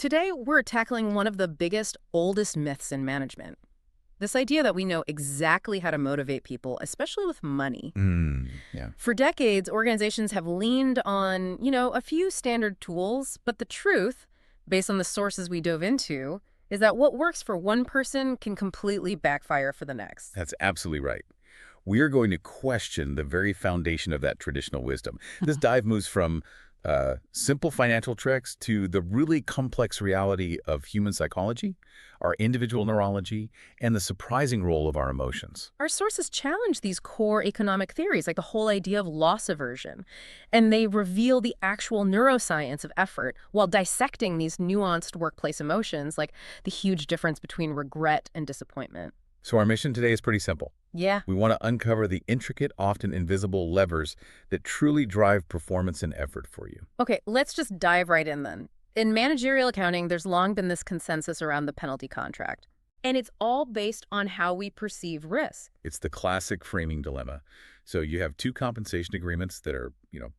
Today, we're tackling one of the biggest, oldest myths in management. This idea that we know exactly how to motivate people, especially with money. Yeah. For decades, organizations have leaned on, a few standard tools, but the truth, based on the sources we dove into, is that what works for one person can completely backfire for the next. That's absolutely right. We are going to question the very foundation of that traditional wisdom. This dive moves from simple financial tricks to the really complex reality of human psychology, our individual neurology, and the surprising role of our emotions. Our sources challenge these core economic theories, like the whole idea of loss aversion, and they reveal the actual neuroscience of effort while dissecting these nuanced workplace emotions, like the huge difference between regret and disappointment. So our mission today is pretty simple. Yeah. We want to uncover the intricate, often invisible levers that truly drive performance and effort for you. Okay, let's just dive right in then. In managerial accounting, there's long been this consensus around the penalty contract. And it's all based on how we perceive risk. It's the classic framing dilemma. So you have two compensation agreements that are,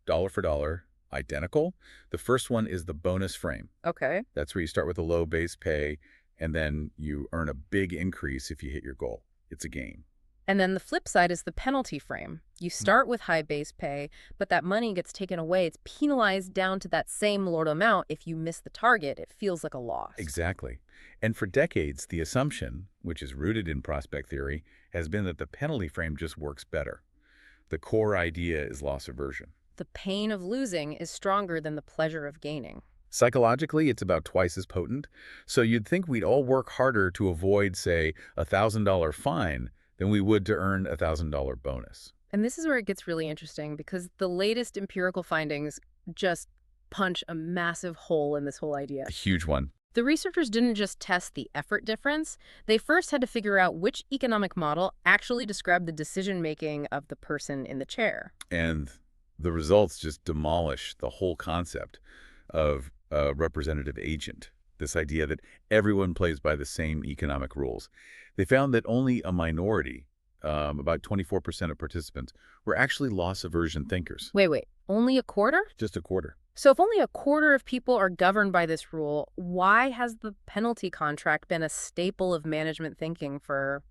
dollar for dollar, identical. The first one is the bonus frame. Okay. That's where you start with a low base pay, and then you earn a big increase if you hit your goal. It's a gain. And then the flip side is the penalty frame. You start with high base pay, but that money gets taken away. It's penalized down to that same lower amount. If you miss the target, it feels like a loss. Exactly. And for decades, the assumption, which is rooted in prospect theory, has been that the penalty frame just works better. The core idea is loss aversion. The pain of losing is stronger than the pleasure of gaining. Psychologically, it's about twice as potent. So you'd think we'd all work harder to avoid, say, a $1,000 fine than we would to earn a $1,000 bonus. And this is where it gets really interesting because the latest empirical findings just punch a massive hole in this whole idea. A huge one. The researchers didn't just test the effort difference. They first had to figure out which economic model actually described the decision-making of the person in the chair. And the results just demolish the whole concept of a representative agent, this idea that everyone plays by the same economic rules. They found that only a minority, about 24% of participants, were actually loss aversion thinkers. Wait, only a quarter? Just a quarter. So if only a quarter of people are governed by this rule, why has the penalty contract been a staple of management thinking for,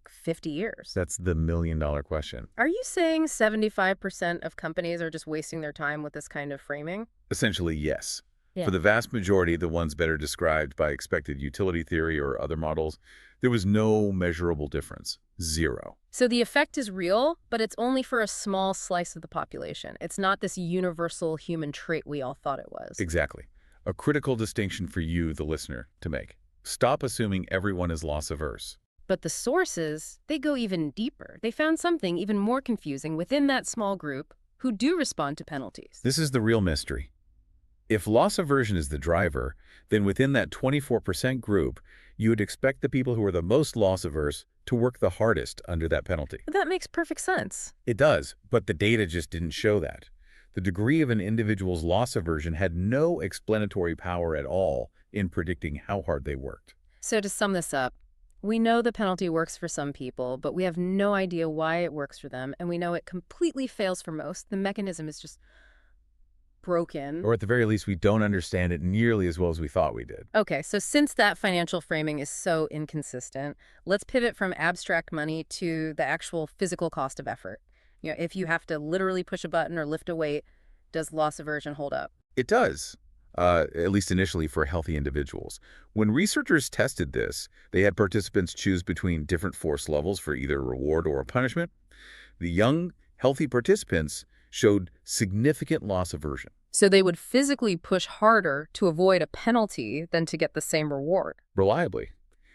50 years? That's the million-dollar question. Are you saying 75% of companies are just wasting their time with this kind of framing? Essentially, yes. Yeah. For the vast majority, the ones better described by expected utility theory or other models, there was no measurable difference. Zero. So the effect is real, but it's only for a small slice of the population. It's not this universal human trait we all thought it was. Exactly. A critical distinction for you, the listener, to make. Stop assuming everyone is loss averse. But the sources, they go even deeper. They found something even more confusing within that small group who do respond to penalties. This is the real mystery. If loss aversion is the driver, then within that 24% group, you would expect the people who are the most loss averse to work the hardest under that penalty. That makes perfect sense. It does, but the data just didn't show that. The degree of an individual's loss aversion had no explanatory power at all in predicting how hard they worked. So to sum this up, we know the penalty works for some people, but we have no idea why it works for them, and we know it completely fails for most. The mechanism is just broken. Or at the very least, we don't understand it nearly as well as we thought we did. Okay, so since that financial framing is so inconsistent, let's pivot from abstract money to the actual physical cost of effort. If you have to literally push a button or lift a weight, does loss aversion hold up? It does, at least initially for healthy individuals. When researchers tested this, they had participants choose between different force levels for either a reward or a punishment. The young, healthy participants showed significant loss aversion. So they would physically push harder to avoid a penalty than to get the same reward. Reliably.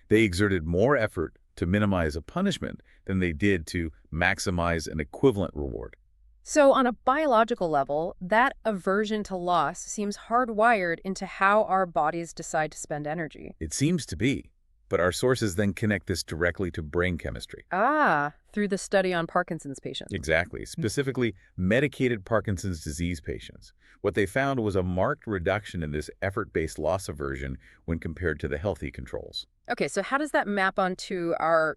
They exerted more effort to minimize a punishment than they did to maximize an equivalent reward. So on a biological level, that aversion to loss seems hardwired into how our bodies decide to spend energy. It seems to be, but our sources then connect this directly to brain chemistry. Through the study on Parkinson's patients. Exactly, specifically medicated Parkinson's disease patients. What they found was a marked reduction in this effort-based loss aversion when compared to the healthy controls. Okay, so how does that map onto our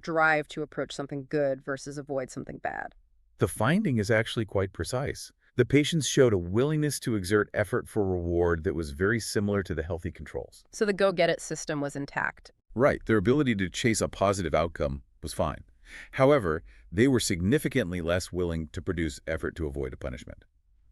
drive to approach something good versus avoid something bad? The finding is actually quite precise. The patients showed a willingness to exert effort for reward that was very similar to the healthy controls. So the go-get-it system was intact. Right, their ability to chase a positive outcome was fine. However, they were significantly less willing to produce effort to avoid a punishment.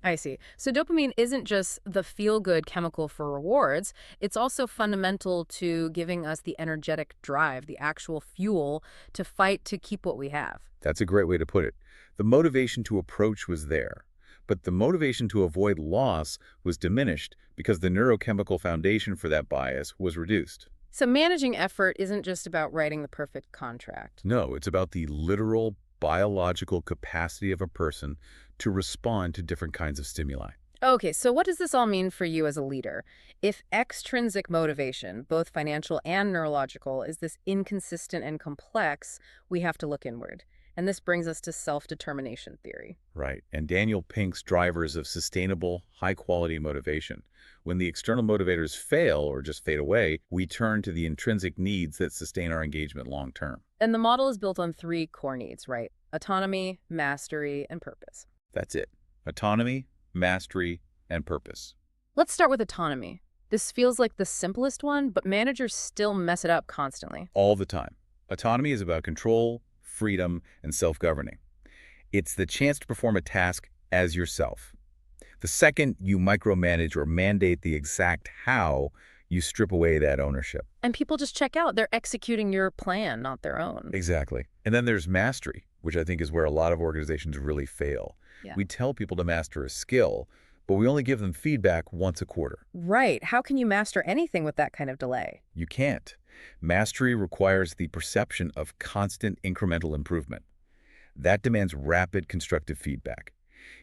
I see. So dopamine isn't just the feel-good chemical for rewards. It's also fundamental to giving us the energetic drive, the actual fuel to fight to keep what we have. That's a great way to put it. The motivation to approach was there, but the motivation to avoid loss was diminished because the neurochemical foundation for that bias was reduced. So managing effort isn't just about writing the perfect contract. No, it's about the literal biological capacity of a person to respond to different kinds of stimuli. Okay, so what does this all mean for you as a leader? If extrinsic motivation, both financial and neurological, is this inconsistent and complex, we have to look inward. And this brings us to self-determination theory. Right. And Daniel Pink's drivers of sustainable, high-quality motivation. When the external motivators fail or just fade away, we turn to the intrinsic needs that sustain our engagement long-term. And the model is built on three core needs, right? Autonomy, mastery, and purpose. That's it. Autonomy, mastery, and purpose. Let's start with autonomy. This feels like the simplest one, but managers still mess it up constantly. All the time. Autonomy is about control, freedom, and self-governing. It's the chance to perform a task as yourself. The second you micromanage or mandate the exact how, you strip away that ownership. And people just check out. They're executing your plan, not their own. Exactly. And then there's mastery, which I think is where a lot of organizations really fail. Yeah. We tell people to master a skill, but we only give them feedback once a quarter. Right. How can you master anything with that kind of delay? You can't. Mastery requires the perception of constant incremental improvement. That demands rapid constructive feedback.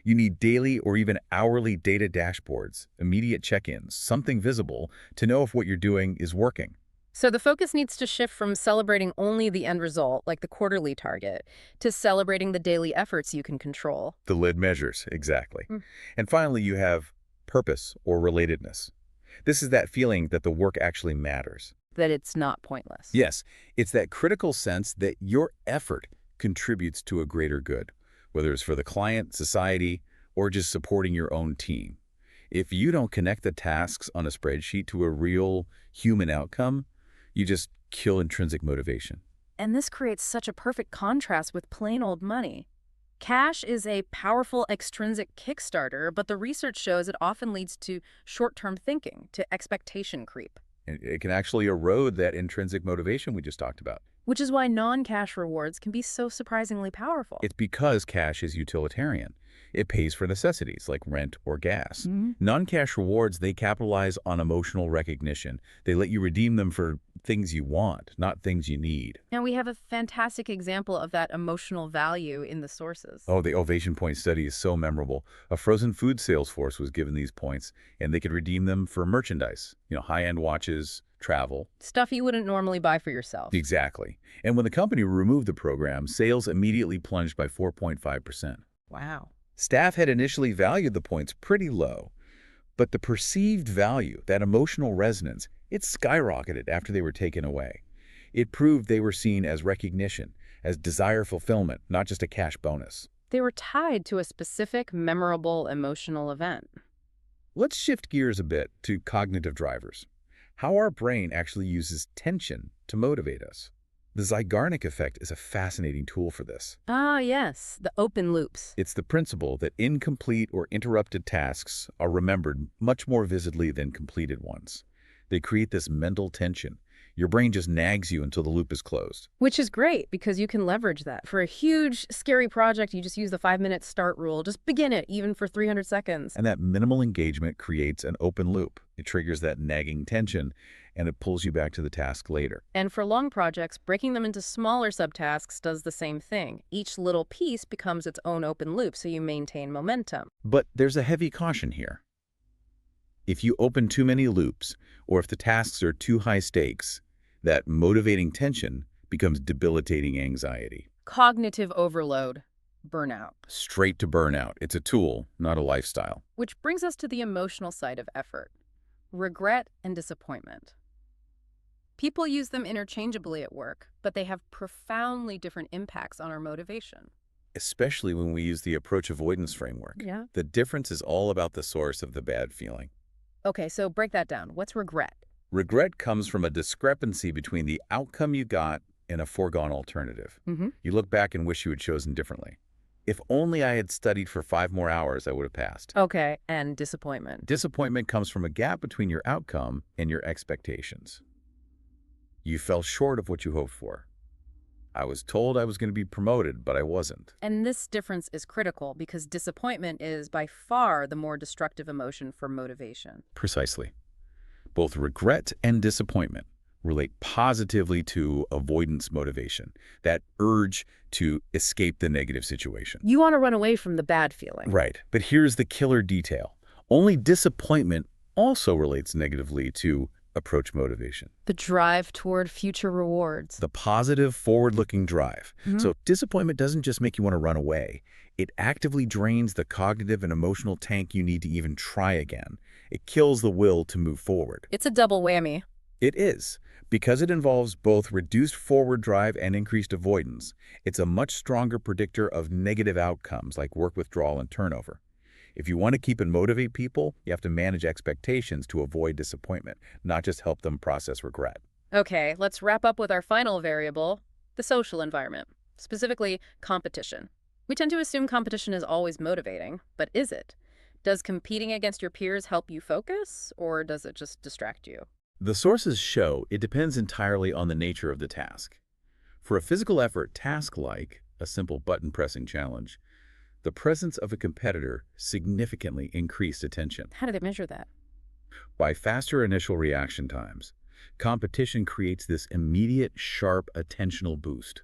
You need daily or even hourly data dashboards, immediate check-ins, something visible to know if what you're doing is working. So the focus needs to shift from celebrating only the end result, like the quarterly target, to celebrating the daily efforts you can control. The lid measures, exactly. And finally, you have purpose or relatedness. This is that feeling that the work actually matters. That it's not pointless. Yes, it's that critical sense that your effort contributes to a greater good, whether it's for the client, society, or just supporting your own team. If you don't connect the tasks on a spreadsheet to a real human outcome, you just kill intrinsic motivation. And this creates such a perfect contrast with plain old money. Cash is a powerful extrinsic kickstarter, but the research shows it often leads to short-term thinking, to expectation creep. And it can actually erode that intrinsic motivation we just talked about. Which is why non-cash rewards can be so surprisingly powerful. It's because cash is utilitarian. It pays for necessities like rent or gas. Non-cash rewards, they capitalize on emotional recognition. They let you redeem them for things you want, not things you need. And we have a fantastic example of that emotional value in the sources. Oh, the Ovation Point study is so memorable. A frozen food sales force was given these points, and they could redeem them for merchandise, high-end watches, travel. Stuff you wouldn't normally buy for yourself. Exactly. And when the company removed the program, sales immediately plunged by 4.5%. Wow. Staff had initially valued the points pretty low, but the perceived value, that emotional resonance, it skyrocketed after they were taken away. It proved they were seen as recognition, as desire fulfillment, not just a cash bonus. They were tied to a specific, memorable, emotional event. Let's shift gears a bit to cognitive drivers. How our brain actually uses tension to motivate us. The Zeigarnik effect is a fascinating tool for this. Ah, yes, the open loops. It's the principle that incomplete or interrupted tasks are remembered much more vividly than completed ones. They create this mental tension. Your brain just nags you until the loop is closed. Which is great because you can leverage that. For a huge, scary project, you just use the 5-minute start rule. Just begin it, even for 300 seconds. And that minimal engagement creates an open loop. It triggers that nagging tension, and it pulls you back to the task later. And for long projects, breaking them into smaller subtasks does the same thing. Each little piece becomes its own open loop, so you maintain momentum. But there's a heavy caution here. If you open too many loops, or if the tasks are too high stakes, that motivating tension becomes debilitating anxiety. Cognitive overload, burnout. Straight to burnout. It's a tool, not a lifestyle. Which brings us to the emotional side of effort. Regret and disappointment. People use them interchangeably at work, but they have profoundly different impacts on our motivation. especially when we use the approach avoidance framework. Yeah. The difference is all about the source of the bad feeling. Okay, so break that down. What's regret? Regret comes from a discrepancy between the outcome you got and a foregone alternative. Mm-hmm. You look back and wish you had chosen differently. If only I had studied for 5 more hours, I would have passed. Okay, and disappointment. Disappointment comes from a gap between your outcome and your expectations. You fell short of what you hoped for. I was told I was going to be promoted, but I wasn't. And this difference is critical because disappointment is by far the more destructive emotion for motivation. Precisely. Both regret and disappointment relate positively to avoidance motivation, that urge to escape the negative situation. You want to run away from the bad feeling. Right, but here's the killer detail. Only disappointment also relates negatively to approach motivation. The drive toward future rewards. The positive, forward-looking drive. Mhm. So disappointment doesn't just make you want to run away. It actively drains the cognitive and emotional tank you need to even try again. It kills the will to move forward. It's a double whammy. It is. Because it involves both reduced forward drive and increased avoidance, it's a much stronger predictor of negative outcomes like work withdrawal and turnover. If you want to keep and motivate people, you have to manage expectations to avoid disappointment, not just help them process regret. Okay, let's wrap up with our final variable, the social environment, specifically competition. We tend to assume competition is always motivating, but is it? Does competing against your peers help you focus, or does it just distract you? The sources show it depends entirely on the nature of the task. For a physical effort task like a simple button-pressing challenge, the presence of a competitor significantly increased attention. How do they measure that? By faster initial reaction times, competition creates this immediate, sharp attentional boost.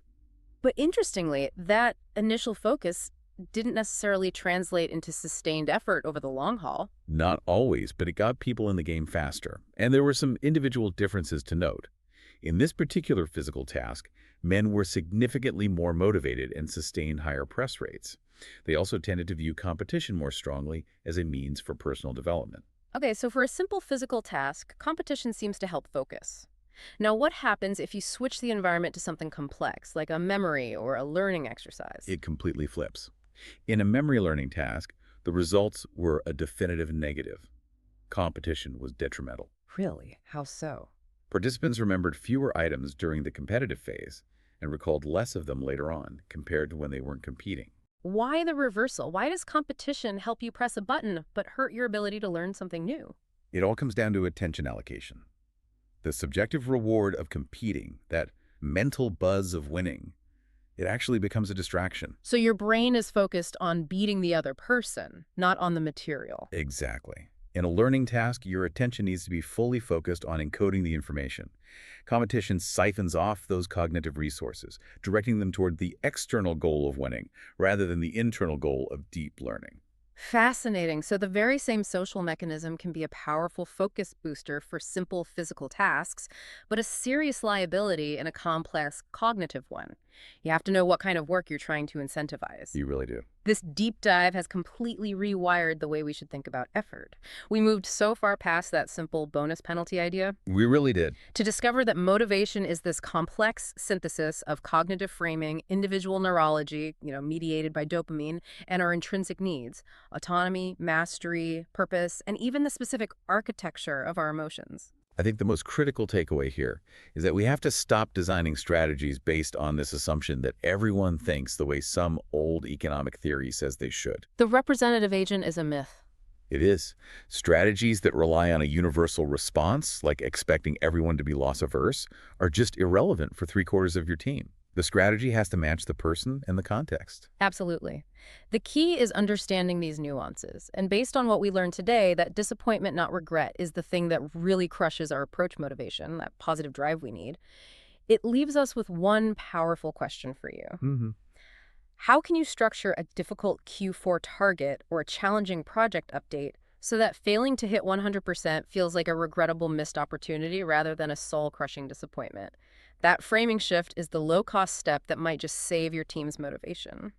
But interestingly, that initial focus didn't necessarily translate into sustained effort over the long haul. Not always, but it got people in the game faster. And there were some individual differences to note. In this particular physical task, men were significantly more motivated and sustained higher press rates. They also tended to view competition more strongly as a means for personal development. Okay, so for a simple physical task, competition seems to help focus. Now, what happens if you switch the environment to something complex, like a memory or a learning exercise? It completely flips. In a memory learning task, the results were a definitive negative. Competition was detrimental. Really? How so? Participants remembered fewer items during the competitive phase and recalled less of them later on compared to when they weren't competing. Why the reversal? Why does competition help you press a button but hurt your ability to learn something new? It all comes down to attention allocation. The subjective reward of competing, that mental buzz of winning, it actually becomes a distraction. So your brain is focused on beating the other person, not on the material. Exactly. In a learning task, your attention needs to be fully focused on encoding the information. Competition siphons off those cognitive resources, directing them toward the external goal of winning, rather than the internal goal of deep learning. Fascinating. So the very same social mechanism can be a powerful focus booster for simple physical tasks, but a serious liability in a complex cognitive one. You have to know what kind of work you're trying to incentivize. You really do. This deep dive has completely rewired the way we should think about effort. We moved so far past that simple bonus penalty idea We really did. to discover that motivation is this complex synthesis of cognitive framing, individual neurology, mediated by dopamine, and our intrinsic needs, autonomy, mastery, purpose, and even the specific architecture of our emotions. I think the most critical takeaway here is that we have to stop designing strategies based on this assumption that everyone thinks the way some old economic theory says they should. The representative agent is a myth. It is. Strategies that rely on a universal response, like expecting everyone to be loss-averse, are just irrelevant for 3/4 of your team. The strategy has to match the person and the context. Absolutely. The key is understanding these nuances. And based on what we learned today, that disappointment, not regret, is the thing that really crushes our approach motivation, that positive drive we need. It leaves us with one powerful question for you. How can you structure a difficult Q4 target or a challenging project update so that failing to hit 100% feels like a regrettable missed opportunity rather than a soul-crushing disappointment? That framing shift is the low-cost step that might just save your team's motivation.